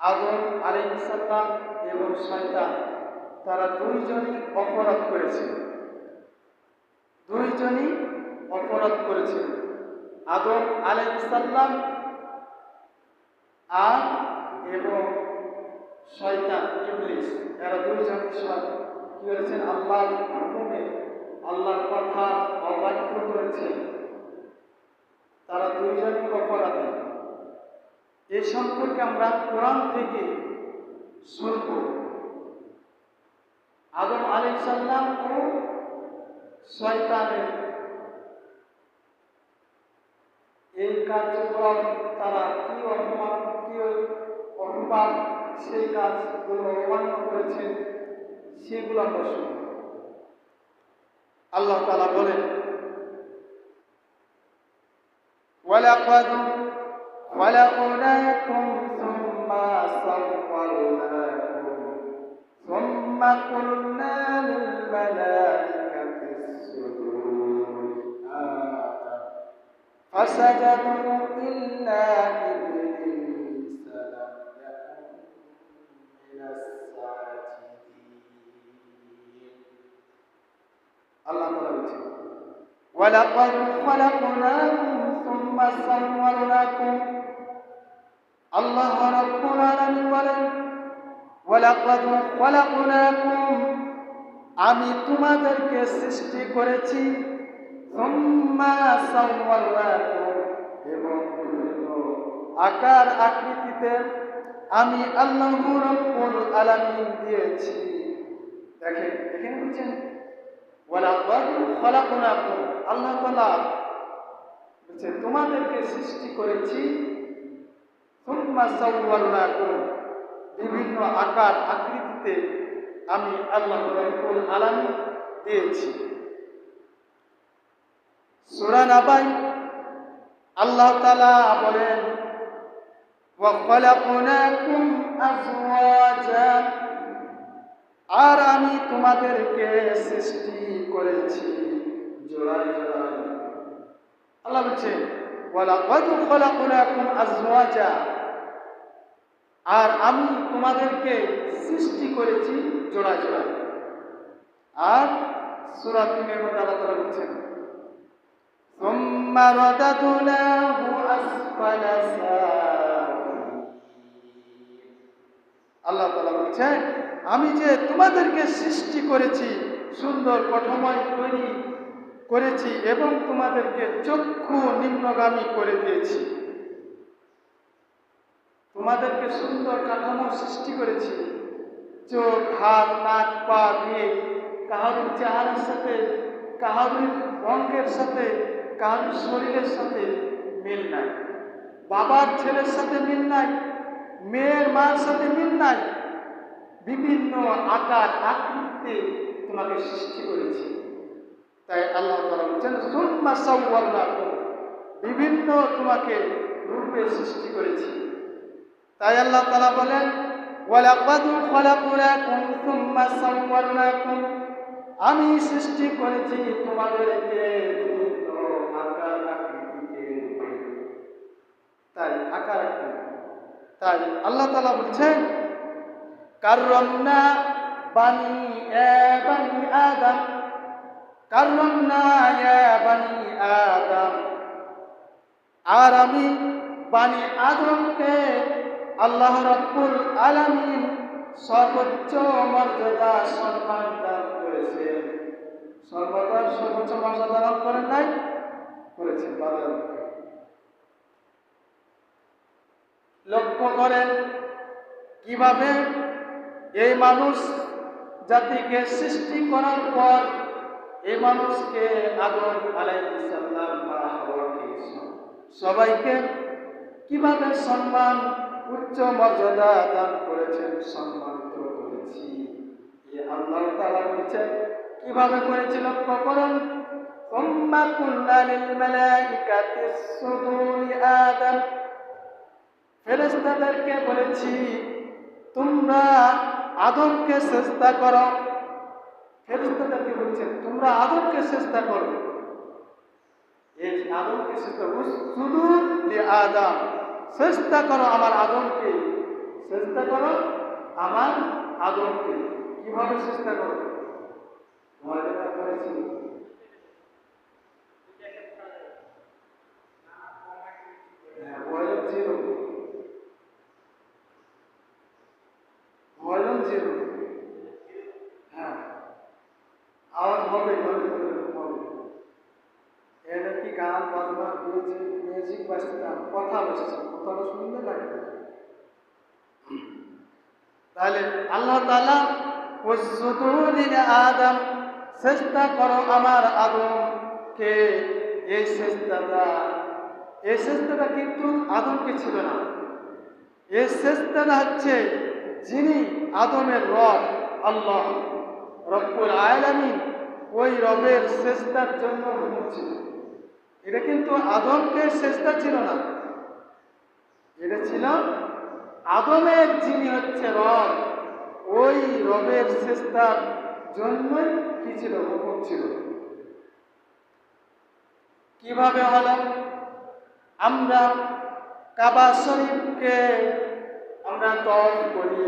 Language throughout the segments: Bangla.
আদম আলাইহিস সালাম এবং শয়তান তারা দুইজনই অপরাধ করেছে। দুইজনই অপরাধ করেছে। আদম আলাইহিস সালাম আর এবং শয়তান ইবলিস, এরা দুইজন কি করেছেন? আল্লাহর হুকুমে, আল্লাহর কথা অবাধ্য করেছে। তারা দুইজনই অপরাধী। এ সম্পর্কে আমরা কোরআন থেকে শুনব। আদম আলাইহিস সালাম ও শয়তানের এই কার্যক্রম, তারা কি অপমান সেই কাজগুলো অমান্য করেছেন, সেগুলো আমরা শুনব। আল্লাহ তাআলা বলেন, ওয়ালাকাদ খলাকনাকুম সুম্মা সাওয়ারনাকুম সুম্মা কুলনা লিল মালাইকাতি ইসজুদু লিআদম ফাসাজাদু ইল্লা ইবলিসা লাম ইয়াকুন মিনাস সাজিদিন। আল্লাহ তাআলা বলেন, ওয়ালাকাদ খলাকনাকুম সুম্মা সাওয়ারনাকুম। আল্লাহ রাব্বুল আলামিন বলেন, ওয়ালাকাদ খলাকনাকুম, আমি তোমাদেরকে সৃষ্টি করেছি, সুম্মা সাওয়ারনাকুম, এবং বিভিন্ন আকার আকৃতিতে আমি আল্লাহ রাব্বুল আলামিন দিয়েছি। দেখেন, এখানে বলছেন ওয়ালাকাদ খলাকনাকুম, আল্লাহ তাআলা বলছেন তোমাদেরকে সৃষ্টি করেছি, সুম্মা সাওয়ারনাকুম, বিভিন্ন আকার আকৃতিতে আমি আল্লাহ রাব্বুল আলামিন দিয়েছি। সূরা নাবাই আল্লাহ তাআলা বলেন, ওয়া খলাকনাকুম আজওয়াজা, আর আমি তোমাদেরকে সৃষ্টি করেছি জোড়ায় জোড়ায়। আল্লাহ বলছেন, ওয়ালাকাদ খলাকনাকুম আজওয়াজা, আর আমি তোমাদেরকে সৃষ্টি করেছি জোড়ায় জোড়ায়। আর সূরা ৩ এর মধ্যে আল্লাহ তাআলা বলছেন, সুম্মা রাদাদনাহু আসফালা সাফিলিন। আল্লাহ তাআলা বলছেন, আমি যে তোমাদেরকে সৃষ্টি করেছি, সুন্দর কাঠামোয় তৈরি করেছি এবং তোমাদেরকে চক্ষু নিম্নগামী করে দিয়েছি। তোমাদেরকে সুন্দর কাঠামো সৃষ্টি করেছি, চোখ, হাত, নাক, পা দিয়ে কাহারুর চেহারার সাথে, কাহারুর রঙের সাথে, কাহারুর শরীরের সাথে মিল নাই, বাবার ছেলের সাথে মিল নাই, মেয়ের মার সাথে মিল নাই। বিভিন্ন আকার আকৃতিতে তোমাকে সৃষ্টি করেছি। তাই আল্লাহ তাআলা বলেন, সুম্মা সাওয়ারনাকুম, বিভিন্ন তোমাকে রূপে সৃষ্টি করেছি। তাই আল্লাহ তাআলা বলেন, ওয়ালাকাদ খলাকনাকুম সুম্মা সাওয়ারনাকুম, আমি সৃষ্টি করেছি তোমাদেরকে বিভিন্ন আকার আকৃতিতে। তাই আকার আকৃতি, তাই আল্লাহ তাআলা বলছেন, কাররামনা বানি আদম, কাররামনা ইয়া বানি আদম, আর আমি বানি আদমকে আল্লাহ রাব্বুল আলামিন সর্বোচ্চ মর্যাদা সম্মান দান করেছেন। সর্বোচ্চ মর্যাদা দান করেন নাই, করেছেন। লক্ষ্য করেন কিভাবে এই মানুষ জাতিকে সৃষ্টি করার পর এই মানুষকে আদম আলাইহিস সালাম বা হাওয়াকে সবাইকে কিভাবে সম্মান, উচ্চ মর্যাদা দান করেছেন, সম্মানিত করেছি। এই আল্লাহ তাআলা বলেছেন কিভাবে করেছে, লক্ষ্য করুন। সুম্মা কুলনা লিল মালাইকাতি ইসজুদু লিআদম, ফেরেশতাদেরকে বলেছি তোমরা আদমকে সিজদা করো। ফেরেশতাদেরকে বলেছেন তোমরা আদমকে সিজদা করো। এই আদমকে সিজদা, উসজুদু লিআদম, সিজদা করো আমার আদমকে। চেষ্টা করো আমার আদমকে। কিভাবে চেষ্টা করো? ময়দানে করেছি ভয়ের জিরো, ভয়ের জিরো। হ্যাঁ, আওয়াজ হবে, হবে, হবে। এটা কি গান বাজনা মিউজিক বাজতাম, কথা বসেছে, কথাটা শুনতে লাগে। তাহলে আল্লাহ তাআলা ওয়াসজুদু লিল আদম, চেষ্টা করো আমার আদমকে। এই চেষ্টাটা কিন্তু আদমকে ছিল না। এই চেষ্টাটা হচ্ছে যিনি আদমের রব, আল্লাহ রব্বুল আলামিন, ওই রবের চেষ্টার জন্য হচ্ছিল। এটা কিন্তু আদমকে চেষ্টা ছিল না, এটা ছিল আদমের যিনি হচ্ছে রব, ওই রবের চেষ্টার জন্যই কি ছিল, হুকুম ছিল। কিভাবে হলো? আমরা কাবা শরীফকে আমরা তওয়াফ করি,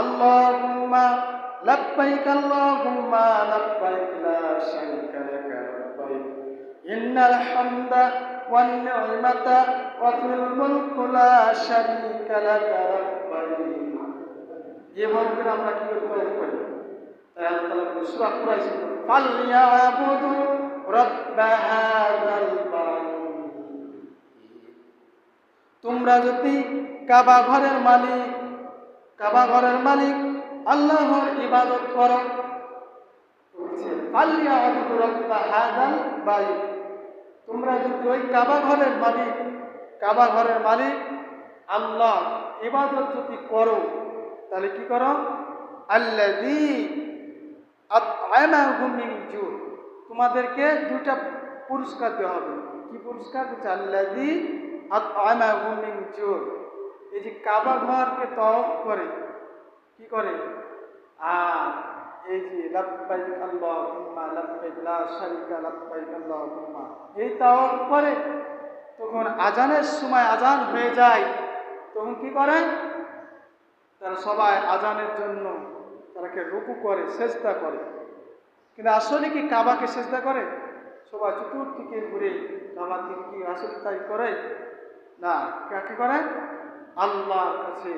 আল্লাহুম্মা লাব্বাইক আল্লাহুম্মা লাব্বাইক লা শারীকা লাকা লাব্বাইক ইন্নাল হামদা ওয়ান নি'মাতা ওয়াল মুলকু লা শারীকা লাকা লাব্বাইক। এভাবে আমরা কি তওয়াফ করি? তাই আল্লাহ তাআলা সূরা কুরাইশ ফালইয়াবুদু রাব্ব হাযাল বাইত। তোমরা যদি কাবা ঘরের মালিক আল্লাহর ইবাদত করো, ফালইয়াবুদু রাব্ব হাযাল বাইত। তোমরা যদি ওই কাবা ঘরের মালিক আল্লাহ ইবাদত যদি করো, তাহলে কি করো? আল্লাযী আত'আমাহুম মিন জু', তোমাদেরকে দুটা পুরস্কার দেওয়া হবে। কি পুরস্কার? আল্লাযী আত'আমাহুম মিন জু'। এই যে কাবা ঘরকে তওয়াফ করে কি করে? আর এই যে লাব্বাইক আল্লাহুম্মা লাব্বাইক লা শারীকা লাব্বাইক আল্লাহুম্মা, এই তাওয়াফ করে তখন আজানের সময় আজান হয়ে যায়, তখন কি করে? তারা সবাই আজানের জন্য তারাকে রুকু করে, সেজদা করে। কিন্তু আসলে কি কাবাকে সেজদা করে? সবাই চতুর্দিকে ঘুরে কাবার দিকে কি আসলে তাই করে না? কাকে করে? আল্লাহর কাছে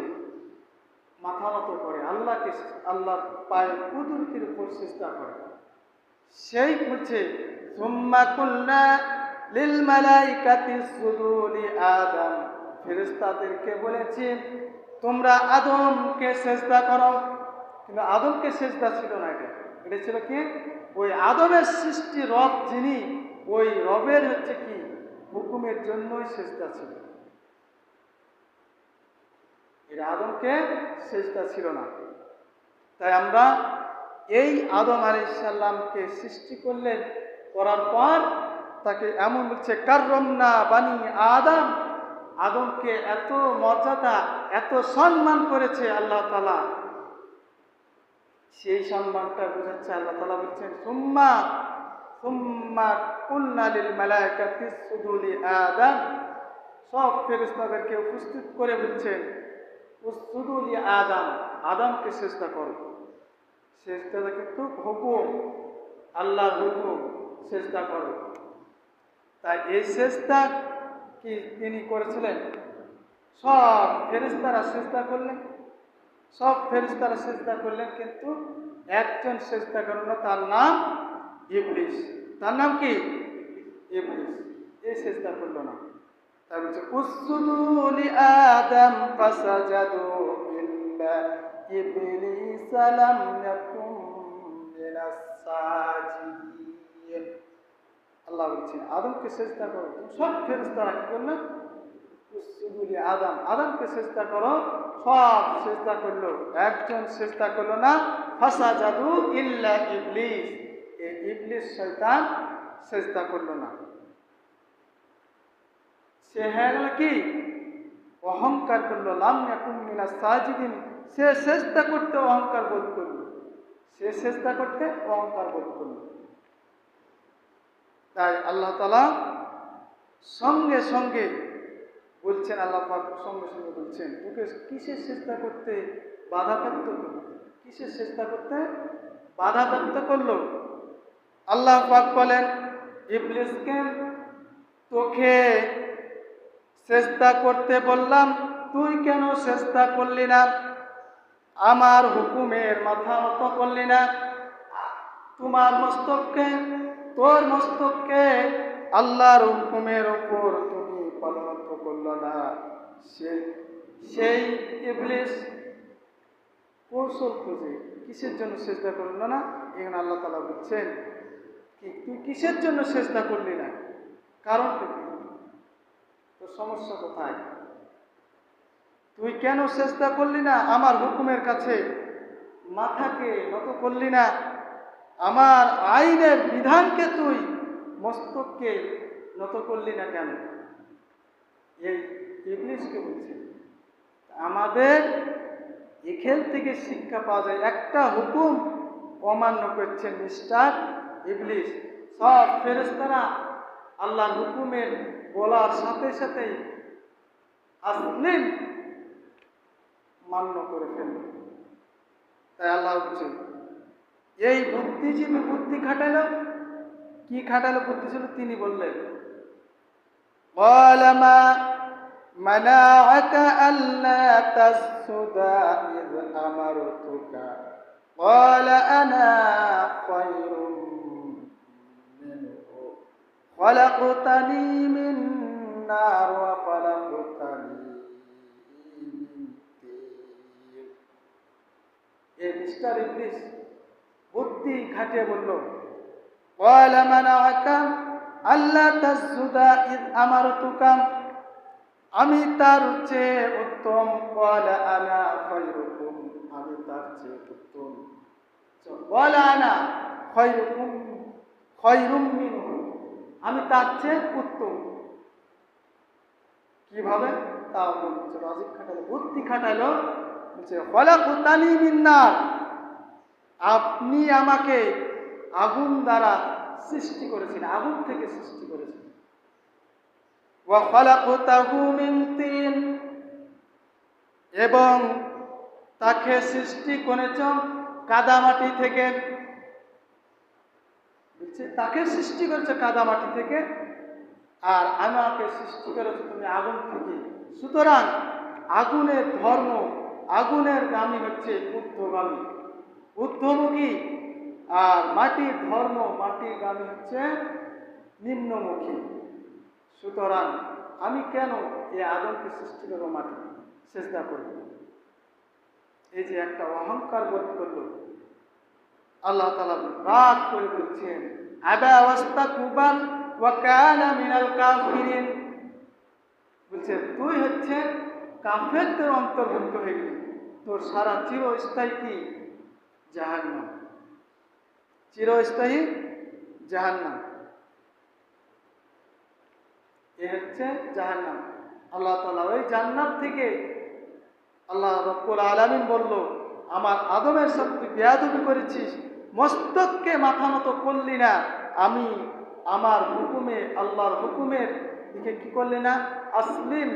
মাথা নত করে, আল্লাহর পায়ের কুদরতির উপর চেষ্টা করে। সেই বলছে সুম্মা কুলনা লিল মালাইকাতি ইসজুদু লি আদম, ফেরেশতাদেরকে বলেছি তোমরা আদমকে সেজদা করো। কিন্তু আদমকে সেজদা ছিল না, এটা ছিল কি? ওই আদমের সৃষ্টি রব যিনি, ওই রবের হচ্ছে কি হুকুমের জন্যই সেজদা ছিল। এটা আদমকে সেজদা ছিল না। তাই আমরা এই আদম আলাইহিস সালামকে সৃষ্টি করার পর তাকে এমন বলছে কাররামনা বানি আদম, আদমকে এত মর্যাদা এত সম্মান করেছে আল্লাহ তাআলা। সেই সম্মানটা বোঝাচ্ছে আল্লাহ তাআলা বলছেন সুম্মা কুলনা লিল মালাইকাতি ইসজুদু লি আদম, সব ফেরেশতাদেরকে উপস্থিত করে বলছেন উসজুদু লি আদম, আদমকে সেজদা করো। সেজদাটা কিন্তু হুকুম, আল্লাহর হুকুম, সেজদা করো। তাই এই সেজদা কি তিনি করেছিলেন? সব ফেরেশতারা সেজদা করলেন, কিন্তু একজন সেজদা করল না, তার নাম ইবলিস। তার নাম কি? ইবলিস। এই সেজদা করল না। তার বলছে উসজুদু লি আদম ফাসাজাদু ইল্লা ইবলিস লাম ইয়াকুন মিনাস সাজিদিন। আল্লাহ বলছেন আদমকে সেজদা করো। সব ফেরেশতারা কি করলেন? উসজুদু লি আদম, আদমকে সেজদা করো। সব সেজদা করলো, একজন সেজদা করলো না। ফাসাজাদু ইল্লা ইবলিস, এই ইবলিস শয়তান সেজদা করলো না। সে হয়ে গেল কি? অহংকার করলো। লাম ইয়াকুন মিনাস সাজিদিন, সে সেজদা করতে অহংকার বোধ করলো। তাই আল্লাহ তাআলা সঙ্গে সঙ্গে বলছেন আল্লাহ পাক সঙ্গে সঙ্গে বলছেন, তোকে কিসের চেষ্টা করতে বাধাপ্রাপ্ত করলো? কিসের চেষ্টা করতে বাধাপ্রাপ্ত করলো? আল্লাহ পাক বলেন, ইবলিসকে তোকে চেষ্টা করতে বললাম, তুই কেন চেষ্টা করলি না? আমার হুকুমের মাথা নত করলি না? তোর মস্তককে আল্লাহর হুকুমের ওপর তুমি পালন করল না। সেই ইবলিস কৌশল খুঁজে কিসের জন্য চেষ্টা করলো না? এখানে আল্লাহ তাআলা বলছেন, কি তুই কিসের জন্য চেষ্টা করলি না? কারণটা কি? তোর সমস্যা কোথায়? তুই কেন চেষ্টা করলি না? আমার হুকুমের কাছে মাথাকে নত করলি না? আমার আইনের বিধানকে তুই মস্তককে নত করলি না কেন? এই ইবলিসকে বলছে। আমাদের এখান থেকে শিক্ষা পাওয়া যায়, একটা হুকুম অমান্য করছেন মিস্টার ইবলিস। সব ফেরেশতারা আল্লাহর হুকুমের বলার সাথে সাথেই আসলিম মান্য করে ফেলল। তাই আল্লাহ বলছেন, এই বুদ্ধিজীবী বুদ্ধি খাটালো। কি খাটালো বুদ্ধি ছিল? তিনি বললেন, قال ما منعك ألا تسجد إذ أمرتك قال أنا خير منه خلقتني من نار وخلقتني من طين। এই মিস্টার ইবলিস বুদ্ধি খাটিয়ে বলল, قال منعك ألا تسجد إذ أمرتك, আমি তার চেয়ে উত্তম। قال أنا خيركم, আমি তার চেয়ে উত্তম। قال أنا خيركم خير منه, আমি তার চেয়ে উত্তম। কিভাবে? তাও বলছে, লজিক খাটালো, বুদ্ধি খাটালো। বলছে, খলাকতানি মিন নার, আপনি আমাকে আগুন দ্বারা সৃষ্টি করেছেন, আগুন থেকে সৃষ্টি করেছেন। ওয়া খলাকতাহু মিন তিন, এবং তাকে সৃষ্টি করেছেন কাদামাটি থেকে। বলছে, তাকে সৃষ্টি করেছে কাদামাটি থেকে, আর আমাকে সৃষ্টি করেছে তুমি আগুন থেকে। সুতরাং আগুনের ধর্ম, আগুনের গামী হচ্ছে ঊর্ধ্বগামী, ঊর্ধ্বমুখী, আর মাটির ধর্ম, মাটির গামী হচ্ছে নিম্নমুখী। সুতরাং আমি কেন এই আদমকে সৃষ্টি করবো মাটি চেষ্টা করব? এই যে একটা অহংকার বোধ করলো, আল্লাহ তাআলা রাগ করে বলছেন, আবা ওয়াস্তাকবার ওয়া কানা মিনাল কাফিরিন, বলছে তুই হচ্ছে কাফেরদের অন্তর্ভুক্ত হয়ে গেলি, তোর সারা চিরস্থায়ী কি? জাহান্নাম, চিরস্থায়ী জাহান্নাম। এ হচ্ছে জাহান্নাম। আল্লাহ তাআলা ওই জান্নাত থেকে আল্লাহ রব্বুল আলামিন বলল, আমার আদমের সাথে তুই বেয়াদবি করেছিস, মস্তককে মাথা নত করলি না, আমি আমার হুকুমে, আল্লাহর হুকুমের দিকে কি করলি না? আসলিম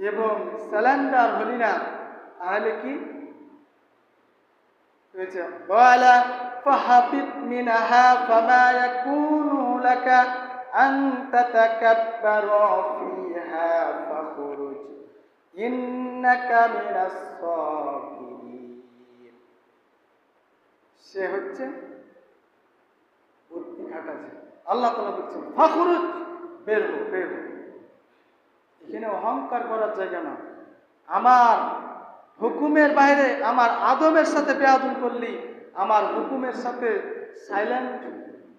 এবং স্যালেন্ডার হলি না। তাহলে কি হয়েছে? ওয়ালা ফাহাবিত মিনহা ফামা ইয়াকুনু লাকা আন তাতাকাব্বারা ফিহা ফাখরুজ ইন্নাকা মিনাস সাগিরিন। সে হচ্ছে বুদ্ধি খাটাচ্ছে। আল্লাহ তাআলা বলছেন, ফাখরুজ, বের হো, বের হো। এখানে অহংকার করার জায়গা না। আমার হুকুমের বাইরে আমার আদমের সাথে বেয়াদবি করলি, আমার হুকুমের সাথে সাইলেন্ট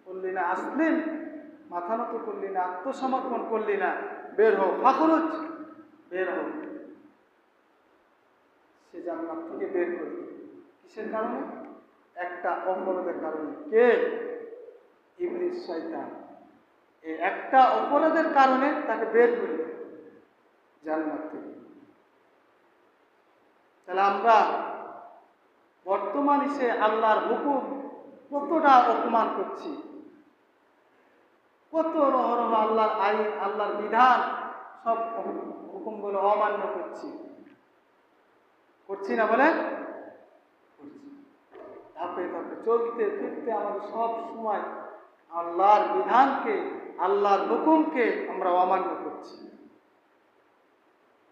করলি না, আসলিম মাথা নত করলি না, আত্মসমর্পণ করলি না, বের হো, ফাখরুজ, বের হো। সে জান্নাত থেকে বের করলি কিসের কারণে? একটা অপরাধের কারণে। কে? ইবলিস, শয়তান। এই একটা অপরাধের কারণে তাকে বের করলি জান্নাত থেকে। তাহলে আমরা বর্তমান এসে আল্লাহর হুকুম কতটা অপমান করছি, কত রহরহ আল্লাহর আইন, আল্লাহর বিধান সব হুকুমগুলো অমান্য করছি না বলে করছি। ধাপে ধাপে চলতে ফিরতে আমাদের সব সময় আল্লাহর বিধানকে, আল্লাহর হুকুমকে আমরা অমান্য করছি।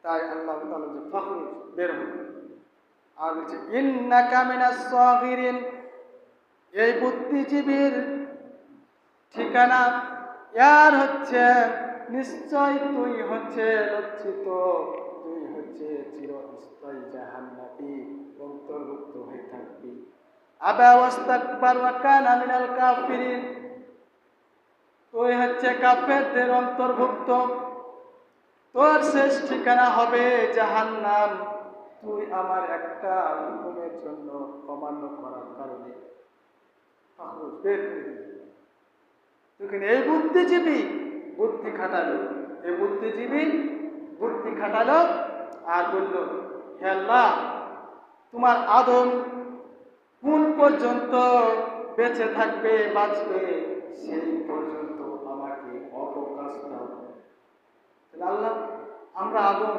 তাই আল্লাহ তাআলা যে ফখরুজ বের হবে আর বলছে ইন্নাকা মিনাস সাগিরিন, এই বুদ্ধিজীবীর ঠিকানা ইয়ার হচ্ছে নিশ্চয় তুই হচ্ছে লজ্জিত, তুই হচ্ছে চিরস্থায়ী জাহান্নামী, অন্তর্ভুক্ত হয়ে থাকবি। আবা ওয়াস্তাকবার ওয়া কানা মিনাল কাফিরিন, তুই হচ্ছে কাফেরদের অন্তর্ভুক্ত, তোর শেষ ঠিকানা হবে জাহান্নাম। তুই আমার একটা হুকুমের জন্য অমান্য করার কারণে বের করে দিবি। এই বুদ্ধিজীবী বুদ্ধি খাটালো, এই বুদ্ধিজীবী বুদ্ধি খাটালো আর বলল, হে আল্লাহ, তোমার আদম কোন পর্যন্ত বেঁচে থাকবে, বাঁচবে, সেই পর্যন্ত আমাকে অবকাশ দাও। আল্লাহ, আমরা আদম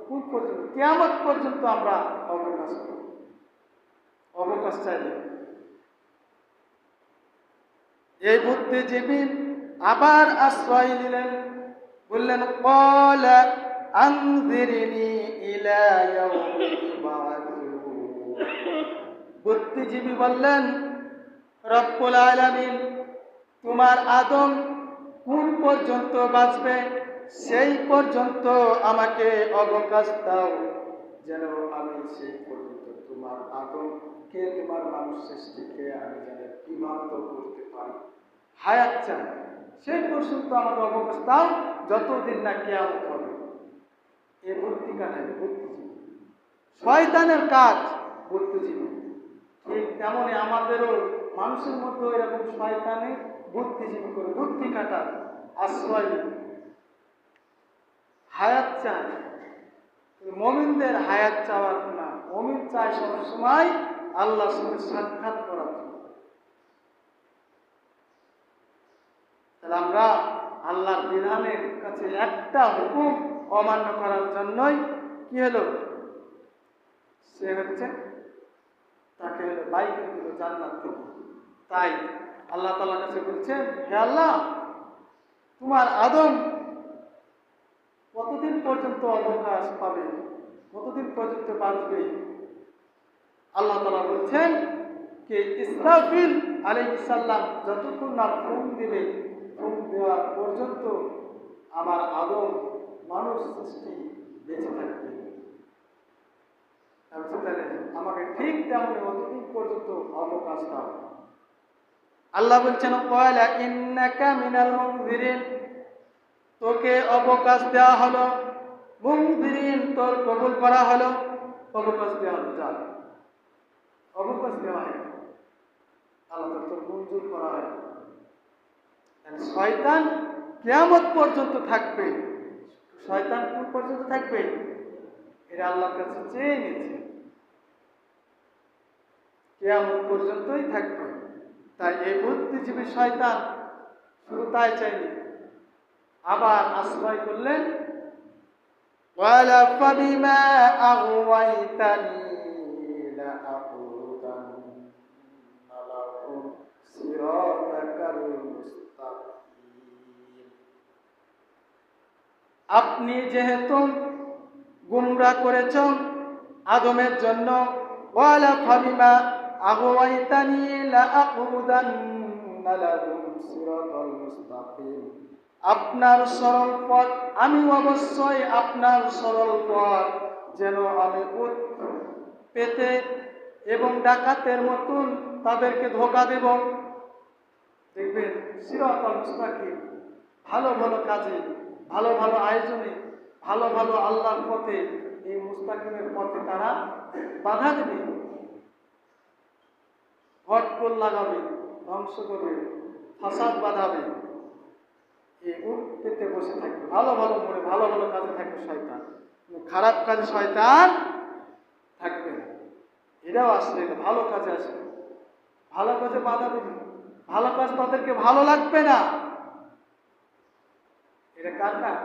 কোন পর্যন্ত, কিয়ামত পর্যন্ত আমরা অবকাশ চাইলে। এই বুদ্ধিজীবী আবার আশ্রয় নিলেন, বললেন ক্বালা আনযিরনি ইলা ইয়াউমি ইউবআসুন। বুদ্ধিজীবী বললেন, রব্বুল আলামিন, তোমার আদম কোন পর্যন্ত বাঁচবে সেই পর্যন্ত আমাকে অবকাশ দাও, যেন আমি সেই পর্যন্ত তোমার আদমকে, তোমার মানুষ সৃষ্টিকে আমি যেন বিভক্ত করতে পারি। হায়াত চাই, সেই পর্যন্ত আমাকে অবকাশ দাও, যতদিন না কিয়ামত হবে। এই বুদ্ধি কাটায় বুদ্ধিজীবী, শয়তানের কাজ বুদ্ধিজীবী। ঠিক তেমনই আমাদেরও মানুষের মধ্যে এরকম শয়তানের বুদ্ধিজীবী করে বুদ্ধি কাটার আশ্রয় হায়াত চায়। মুমিনদের হায়াত চাওয়ার না, মুমিন চায় সবসময় আল্লাহর সঙ্গে সাক্ষাৎ করার জন্য। তাহলে আমরা আল্লাহর বিধানের কাছে একটা হুকুম অমান্য করার জন্যই কি হলো, সে হচ্ছে তাকে হলো বাইরে দিল জান্নাত থেকে। তাই আল্লাহ তাআলার কাছে বলছেন, হে আল্লাহ, তোমার আদম কতদিন পর্যন্ত অবকাশ পাবে, কতদিন পর্যন্ত বাঁচবে? আল্লাহ তাআলা বলছেন যে ইসরাফিল আলাইহিস সালাম যতক্ষণ না ফুঁক দিবে, ফুঁক দেওয়া পর্যন্ত আমার আদম মানুষ সৃষ্টি বেঁচে থাকবে। আমাকে ঠিক তেমন অতদিন পর্যন্ত অবকাশ দাও। আল্লাহ বলছেন ক্বালা ইন্নাকা মিনাল মুনযিরিন, তোকে অবকাশ দেওয়া হলো, মুনযিরিন তোর কবুল করা হলো, অবকাশ দেওয়া হলো, যা অবকাশ দেওয়া হয় আল্লাহ তোর মঞ্জুর করা হয়। শয়তান কিয়ামত পর্যন্ত থাকবে, শয়তান কোন পর্যন্ত থাকবে এটা আল্লাহর কাছে চেয়ে নিয়েছে, কিয়ামত পর্যন্তই থাকবে। তাই এই বুদ্ধিজীবী শয়তান শুধু তাই চাইনি, আবার আশ্রয় করলেন, ওয়ালা ফাবিমা আগওয়াইতানি লাআকুদান্না লাহুম সিরাতাকাল মুস্তাকিম। আপনি যেহেতু গুমরাহ করেছেন আদমের জন্য, ওয়ালা ফাবিমা আগওয়াইতানি লাআকুদান্না লাহুম সিরাতাল মুস্তাকিম, আপনার সরল পথ, আমি অবশ্যই আপনার সরল পথ যেন আমি পেতে এবং ডাকাতের মতন তাদেরকে ধোঁকা দেব। দেখবেন সিরাতাল মুস্তাকিম, ভালো ভালো কাজে, ভালো ভালো আয়োজনে, ভালো ভালো আল্লাহর পথে, এই মুস্তাকিমের পথে তারা বাধা দেবে, হট্টগোল লাগাবে, ধ্বংস করবে, ফাসাদ বাঁধাবে। এই উট পেতে বসে থাকবে, ভালো ভালো মোড়ে ভালো ভালো কাজে থাকবে শয়তান, খারাপ কাজে শয়তান থাকবে না। এরাও আসলে ভালো কাজে আসবে, ভালো কাজে বাধা দেবে, ভালো কাজ তাদেরকে ভালো লাগবে না। এটা কার কাজ?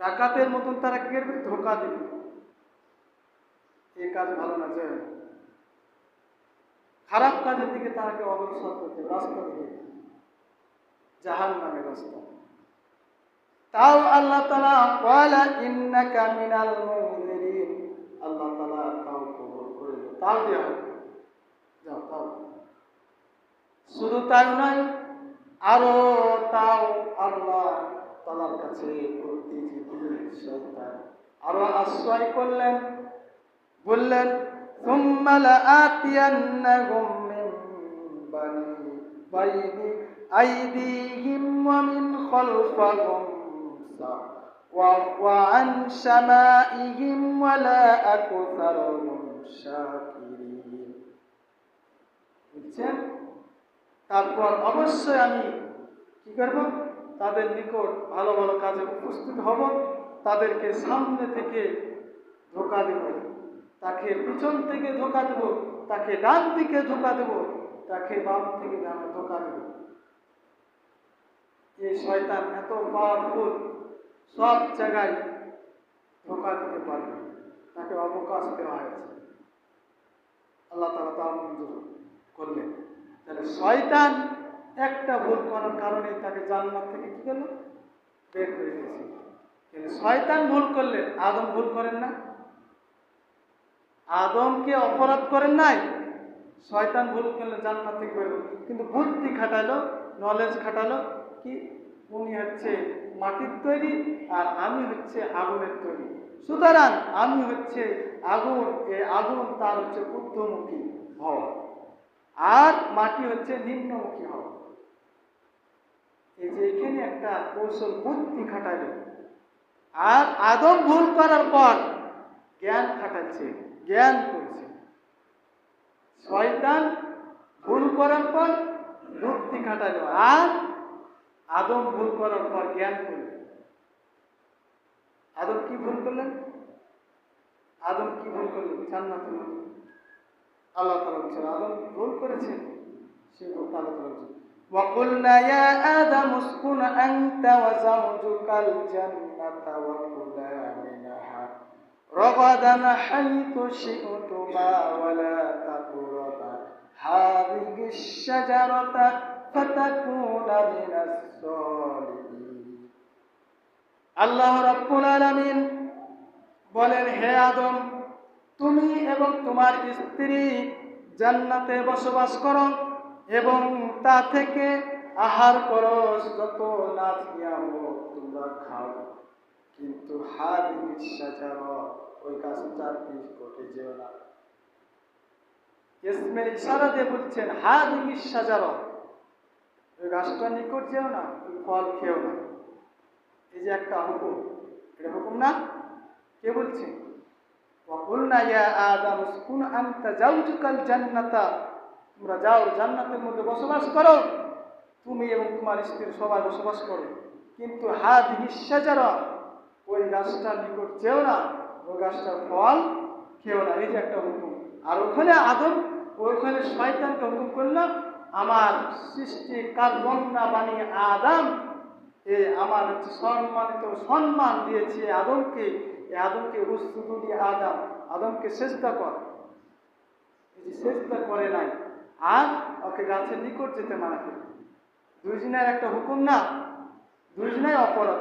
ডাকাতের মতন তারা কি করবে? ধোঁকা দিবে। এই কাজ ভালো না, যে খারাপ কাজের দিকে তাকে অগ্রসর করতে, রাস্তা দিকে, জাহান্নামের রাস্তা। তাও আল্লাহ তাআলা ওয়ালা ইন্নাকা মিনাল মুনজিরিন, আল্লাহ তাআলা তাও কবুল করে, তাও দেয়া হবে, যাও তাও। শুধু তাই নয়, আরো তাও আল্লাহ তাআলার কাছে শয়তান আরো আশ্রয় করলেন, বললেন সুম্মা লাআতিয়ান্নাহুম মিন বাইনি আইদিহিম ওয়া মিন খালফিহিম ওয়া আন শামাইহিম ওয়া লা আকসারুহুম শাকিরিন। বুঝছেন? তারপর অবশ্যই আমি কি করব? তাদের নিকট ভালো ভালো কাজে উপস্থিত হব, তাদেরকে সামনে থেকে ধোঁকা দেব, তাকে পিছন থেকে ধোঁকা দেব, তাকে ডান দিকে ধোঁকা দেব, তাকে বাম থেকে ধোঁকা দেব। এই শয়তান এত পাওয়ারফুল, সব জায়গায় ধোঁকা দিতে পারবে, তাকে অবকাশ দেওয়া হয়েছে। আল্লাহ তাআলা তা মঞ্জুর করলেন। তাহলে শয়তান একটা ভুল করার কারণে তাকে জান্নাত থেকে কি করলো? বের করে দিয়েছে। কিন্তু শয়তান ভুল করলেন, আদম ভুল করেন না? আদমকে অপরাধ করেন নাই, শয়তান ভুল করলে জান্নাত থেকে বের হলো। কিন্তু বুদ্ধি খাটালো, নলেজ খাটালো, কি উনি হচ্ছে মাটির তৈরি আর আমি হচ্ছে আগুনের তৈরি, সুতরাং আমি হচ্ছে আগুন, এই আগুন তার হচ্ছে ঊর্ধ্বমুখী হওয়া আর মাটি হচ্ছে নিম্নমুখী হওয়া। এই যে এখানে একটা কৌশল বুদ্ধি খাটালো। আর আদম ভুল করার পর জ্ঞান খাটাচ্ছে, জ্ঞান করছে। শয়তান ভুল করার পর বুদ্ধি খাটালো, আর আদম ভুল করার পর জ্ঞান করলেন। আদম কি ভুল করলেন? আদম কি ভুল করলেন? জান্নাতুল আল্লাহ তাআলা বলেছেন আদম ভুল করেছেন, সে আল্লাহ তাআলা বলেছেন وَقُلْنَا يَا آدَمُ اسْكُنْ أَنْتَ وَزَوْجُكَ الْجَنَّةَ وَكُلَا مِنْهَا رَغَدًا حَيْثُ شِئْتُمَا وَلَا تَقْرَبَا هَٰذِهِ الشَّجَرَةَ فَتَكُونَا مِنَ الظَّالِمِينَ। আল্লাহ রাব্বুল আলামিন বলেন, হে আদম, তুমি এবং তোমার স্ত্রী জান্নাতে বসবাস করো এবং তা থেকে আহার করো, যত নাচ নিয়ামত তোমরা খাও, কিন্তু হাদিহি শাজারা, ওই গাছটার নিকটে যেও না। ইসমে ইশারা দিয়ে বলছেন হাদিহি শাজারা, ওই গাছটার নিকট যেও না, ওই ফল খেও না। এই যে একটা হুকুম, এটা হুকুম না? কে বলছে? وَقُلْنَا يَا آدَمُ اسْكُنْ أَنْتَ وَزَوْجُكَ الْجَنَّةَ, তোমরা যাও জান্নাতের মধ্যে বসবাস করো, তুমি এবং তোমার স্ত্রী সবাই বসবাস করো, কিন্তু হাদিহি শাজারা, ওই গাছটার নিকট যেও না, ওই গাছটার ফল খেও না। এই যে একটা হুকুম। আর ওখানে আদম, ওখানে শয়তানকে হুকুম করলো, আমার সৃষ্টি কারবন্না বানিয়ে আদম, আমার হচ্ছে সম্মানিত সম্মান দিয়েছে আদমকে, আদমকে উসজুদু লি আদম, আদমকে সিজদা কর। এই যে সিজদা করে নাই, আর ওকে গাছের নিকট যেতে মানা করে। দুইজনের একটা হুকুম না? দুইজনাই অপরাধ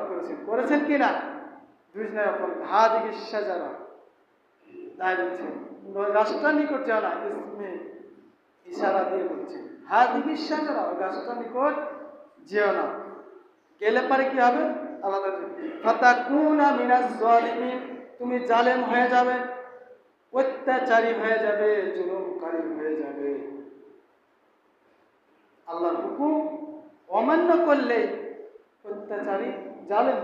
করেছেন কি না? দুইজনাই অপরাধ। হাদিহি শাজারা, তাই বলছে গাছটার নিকট যাও না, ইসমে ইশারা দিয়ে বলছে হাদিহি শাজারা, ওই গাছটার নিকট যেও না। গেলে পারে কি হবে? আল্লাহ ফাতাকুনা মিনাজ জালিমিন, তুমি জালেম হয়ে যাবে, অত্যাচারী হয়ে যাবে, জুলুমকারী হয়ে যাবে। আল্লাহর হুকুম অমান্য করলে অত্যাচারী, জালেম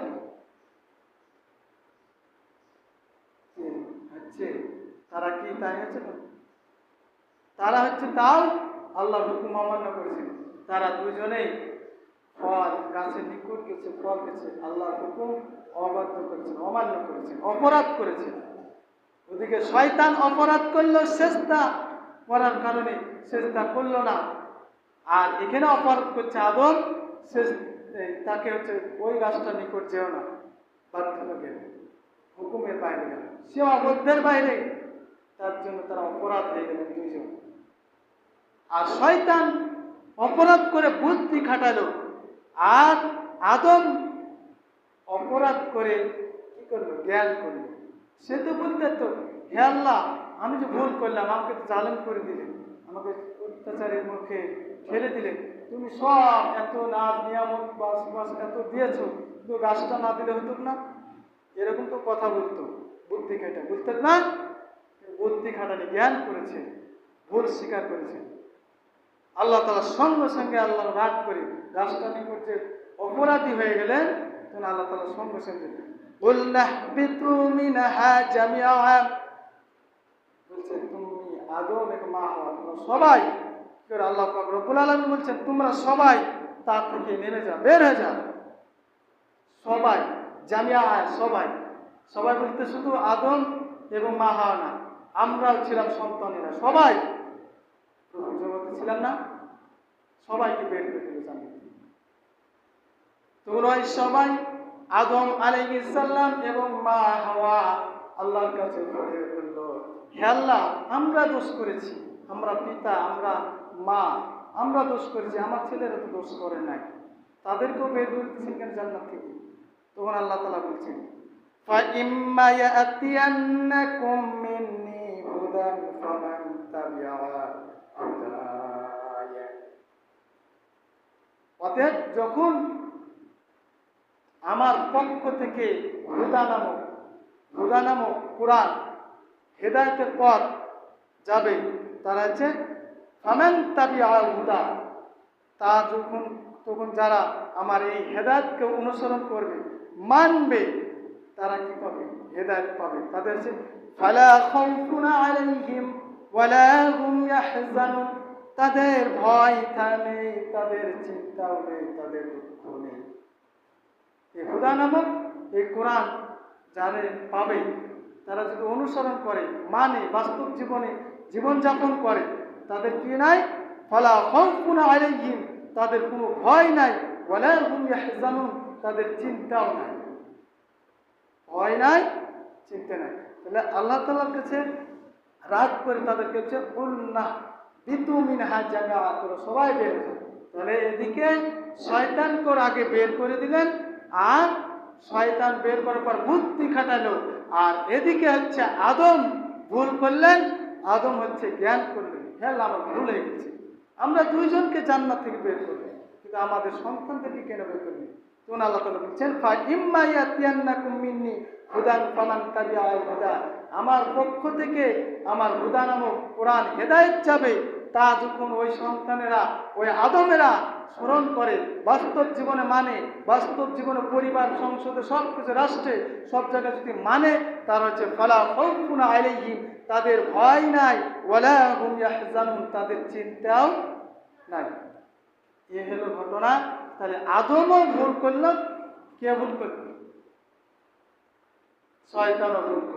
হচ্ছে। তারা কি তাই হচ্ছে না? তারা হচ্ছে তাও আল্লাহর হুকুম অমান্য করেছে। তারা দুজনেই ফল গাছের নিকট গেছে, ফল গেছে, আল্লাহর হুকুম অবাধ্য করেছেন, অমান্য করেছেন, অপরাধ করেছেন। ওদিকে শয়তান অপরাধ করলো সিজদা করার কারণে, সিজদা করলো না। আর এখানে অপরাধ করছে আদম, তাকে হচ্ছে ওই গাছটা নিকট যেও না, বাধ্য গেল, হুকুমের বাইরে গেল, সীমাবদ্ধের বাইরে, তার জন্য তারা অপরাধ হয়ে গেলেন দুইজন। আর শয়তান অপরাধ করে বুদ্ধি খাটালো, আর আদম অপরাধ করে কি করলো, জ্ঞান করলো। সে তো বলতে তো, হে আল্লাহ, আমি যে ভুল করলাম, আমাকে তো জালেম করে দিলেন, আমাকে অত্যাচারের মুখে ঠেলে দিলেন, তুমি সব এত নাচ নিয়ামত বাস এত দিয়েছো, কিন্তু গাছটা না দিলে হতো না। এরকম তো কথা বলতো, বুদ্ধি খাটা বুঝতেন না, বুদ্ধি খাটানি জ্ঞান করেছে, ভুল স্বীকার করেছে। আল্লাহ তাআলা সঙ্গে সঙ্গে আল্লাহ রাগ করে গাছটা নিকট যে অপরাধী হয়ে গেলেন, তখন আল্লাহ তাআলা সঙ্গে সঙ্গে উল্লাহবিতু মিনহা জামিআ, বলছেন তুমি আদম এবং মা হাওয়া তোমরা সবাই, আল্লাহ পাক রব্বুল আলামিন বলছেন তোমরা সবাই তা থেকে নেমে যাও, বের হয়ে যাও। সবাই, জামিআ, সবাই, সবাই বলতে শুধু আদম এবং মা হাওয়া না, আমরাও ছিলাম সন্তানেরা, সবাই জগতে ছিলাম না, সবাইকে বের করে দিল জান্নাত। তোমরা সবাই আদম আলাইহিস সালাম এবং মা হাওয়া আল্লাহর কাছে বলে বলল, হে আল্লাহ, আমরা দোষ করেছি, আমরা পিতা, আমরা মা, আমরা দোষ করেছি, আমার ছেলেরা তো দোষ করে নাই, তাদেরকেও বের করে দিয়েছেন কেন জান্নাত থেকে? তখন আল্লাহ তাআলা বলছেন ফাইম্মা ইয়াতিয়ান্নাকুম মিন্নি হুদান ফামান তাবিআ হুদায়া, অতএব যখন আমার পক্ষ থেকে হুদা নামক কোরআন, হেদায়েতের পথ যাবে, তারা হচ্ছে ফামান তাবিআ হুদা, তা তখন যারা আমার এই হেদায়েতকে অনুসরণ করবে, মানবে, তারা কি পাবে? হেদায়েত পাবে। তাদের হচ্ছে ফালা খাউফুন আলাইহিম ওয়ালা হুম ইয়াহজানুন, তাদের ভয় নেই, তাদের চিন্তাও নেই, তাদের দুঃখ নেই। এই হুদা নামক এই কোরআন যারা পাবে, তারা যদি অনুসরণ করে, মানে বাস্তব জীবনে জীবনযাপন করে, তাদের কি নাই? ফালা খাউফুন আলাইহিম, তাদের কোনো ভয় নাই, ওয়ালা হুম ইয়াহজানুন, তাদের চিন্তাও নাই, ভয় নাই, চিন্তা নাই। তাহলে আল্লাহ তাআলার কাছে রাগ করে তাদেরকে হচ্ছে উল্লাহ বিতু মিনহা জামিআ, তোরা সবাই বের হয়ে যাও। তাহলে এদিকে শয়তানকে আগে বের করে দিলেন, আর শয়তান বের করার পর বুদ্ধি খাটালো, আর এদিকে হচ্ছে আদম ভুল করলেন, আদম হচ্ছে জ্ঞান করলেন, হ্যাঁ আমার ভুল হয়ে গেছে, আমরা দুইজনকে জান্নাত থেকে বের করলেন, কিন্তু আমাদের সন্তানদেরকে কেন বের করলেন? তখন আল্লাহ তাআলা বলছেন ফাইম্মা ইয়াতিয়ান্নাকুম মিন্নি হুদান ফামান তাবিআ হুদা, আমার পক্ষ থেকে আমার হুদা নামক কোরআন হেদায়েত যাবে, তা যখন ওই সন্তানেরা, ওই আদমেরা স্মরণ করে, বাস্তব জীবনে মানে, বাস্তব জীবনে পরিবার, সংসদে, সব কিছু, রাষ্ট্রে, সব জায়গায় যদি মানে, তার হচ্ছে ফালা খাউফুন আলাইহিম, তাদের ভয় নাই, ওয়ালা হুম ইয়াহজানুন, তাদের চিন্তাও নাই। এ হলো ঘটনা। তাহলে আদমও ভুল করল, কে ভুল করল? শয়তানও ভুল করল।